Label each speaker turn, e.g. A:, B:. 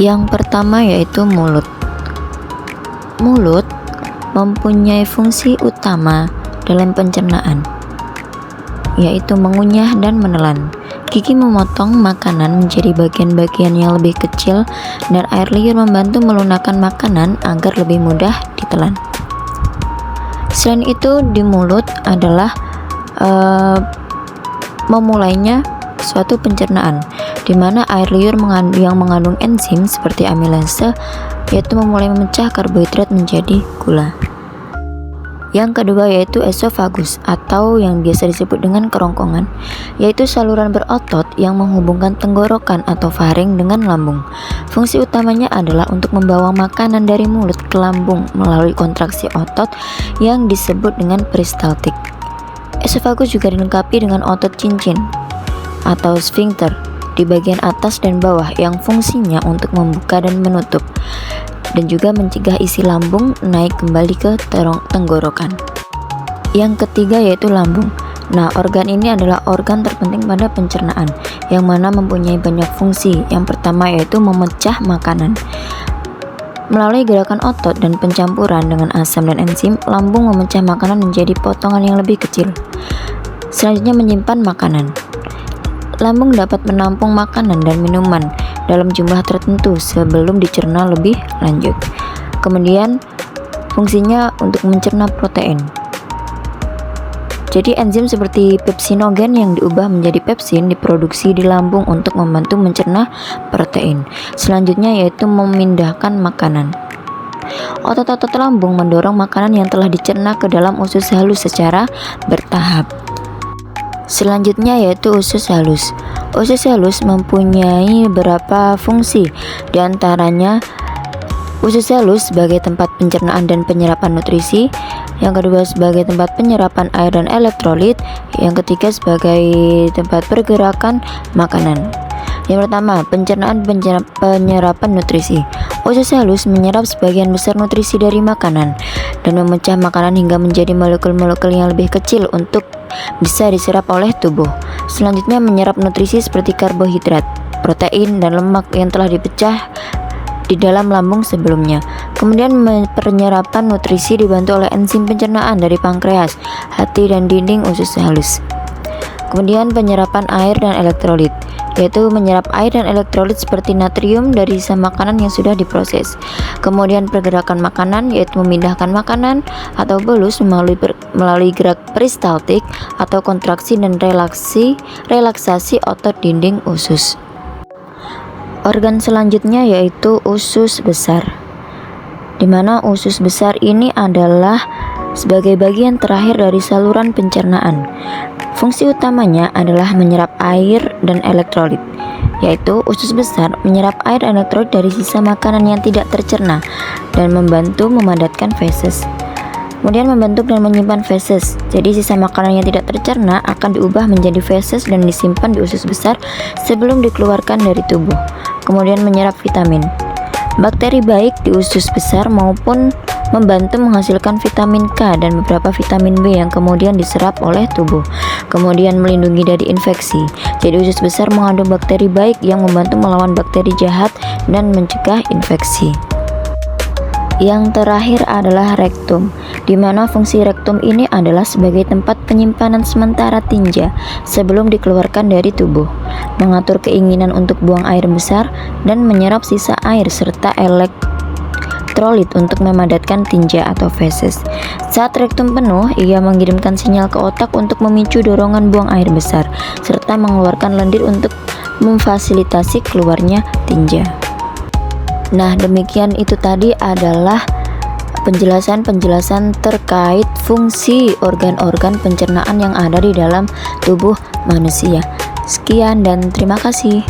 A: Yang pertama yaitu mulut. Mulut mempunyai fungsi utama dalam pencernaan, yaitu mengunyah dan menelan. Gigi memotong makanan menjadi bagian-bagian yang lebih kecil, dan air liur membantu melunakkan makanan agar lebih mudah ditelan. Selain itu, di mulut adalah memulainya suatu pencernaan, di mana air liur yang mengandung enzim seperti amilase, yaitu memulai memecah karbohidrat menjadi gula. Yang kedua yaitu esofagus, atau yang biasa disebut dengan kerongkongan, yaitu saluran berotot yang menghubungkan tenggorokan atau faring dengan lambung. Fungsi utamanya adalah untuk membawa makanan dari mulut ke lambung melalui kontraksi otot yang disebut dengan peristaltik. Esofagus juga dilengkapi dengan otot cincin atau sphincter di bagian atas dan bawah yang fungsinya untuk membuka dan menutup, dan juga mencegah isi lambung naik kembali ke tenggorokan. Yang ketiga yaitu lambung. Nah, organ ini adalah organ terpenting pada pencernaan, yang mana mempunyai banyak fungsi. Yang pertama yaitu memecah makanan. Melalui gerakan otot dan pencampuran dengan asam dan enzim, lambung memecah makanan menjadi potongan yang lebih kecil. Selanjutnya, menyimpan makanan. Lambung dapat menampung makanan dan minuman dalam jumlah tertentu sebelum dicerna lebih lanjut. Kemudian, fungsinya untuk mencerna protein. Jadi enzim seperti pepsinogen yang diubah menjadi pepsin diproduksi di lambung untuk membantu mencerna protein. Selanjutnya yaitu memindahkan makanan. Otot-otot lambung mendorong makanan yang telah dicerna ke dalam usus halus secara bertahap. Selanjutnya yaitu usus halus. Usus halus mempunyai beberapa fungsi, diantaranya usus halus sebagai tempat pencernaan dan penyerapan nutrisi, yang kedua sebagai tempat penyerapan air dan elektrolit, yang ketiga sebagai tempat pergerakan makanan. Yang pertama, pencernaan penyerapan nutrisi. Usus halus menyerap sebagian besar nutrisi dari makanan dan memecah makanan hingga menjadi molekul-molekul yang lebih kecil untuk bisa diserap oleh tubuh. Selanjutnya, menyerap nutrisi seperti karbohidrat, protein, dan lemak yang telah dipecah di dalam lambung sebelumnya. Kemudian penyerapan nutrisi dibantu oleh enzim pencernaan dari pankreas, hati, dan dinding usus halus. Kemudian penyerapan air dan elektrolit, yaitu menyerap air dan elektrolit seperti natrium dari sisa makanan yang sudah diproses. Kemudian pergerakan makanan, yaitu memindahkan makanan atau bolus melalui gerak peristaltik atau kontraksi dan relaksasi otot dinding usus. Organ selanjutnya yaitu usus besar, di mana usus besar ini adalah sebagai bagian terakhir dari saluran pencernaan. Fungsi utamanya adalah menyerap air dan elektrolit, yaitu usus besar menyerap air dan elektrolit dari sisa makanan yang tidak tercerna dan membantu memadatkan feses. Kemudian membentuk dan menyimpan feses. Jadi sisa makanan yang tidak tercerna akan diubah menjadi feses dan disimpan di usus besar sebelum dikeluarkan dari tubuh. Kemudian menyerap vitamin. Bakteri baik di usus besar maupun membantu menghasilkan vitamin K dan beberapa vitamin B yang kemudian diserap oleh tubuh. Kemudian melindungi dari infeksi. Jadi usus besar mengandung bakteri baik yang membantu melawan bakteri jahat dan mencegah infeksi. Yang terakhir adalah rektum, di mana fungsi rektum ini adalah sebagai tempat penyimpanan sementara tinja sebelum dikeluarkan dari tubuh, mengatur keinginan untuk buang air besar, dan menyerap sisa air serta elektrolit untuk memadatkan tinja atau feses. Saat rektum penuh, ia mengirimkan sinyal ke otak untuk memicu dorongan buang air besar, serta mengeluarkan lendir untuk memfasilitasi keluarnya tinja. Nah, demikian itu tadi adalah penjelasan terkait fungsi organ-organ pencernaan yang ada di dalam tubuh manusia. Sekian dan terima kasih.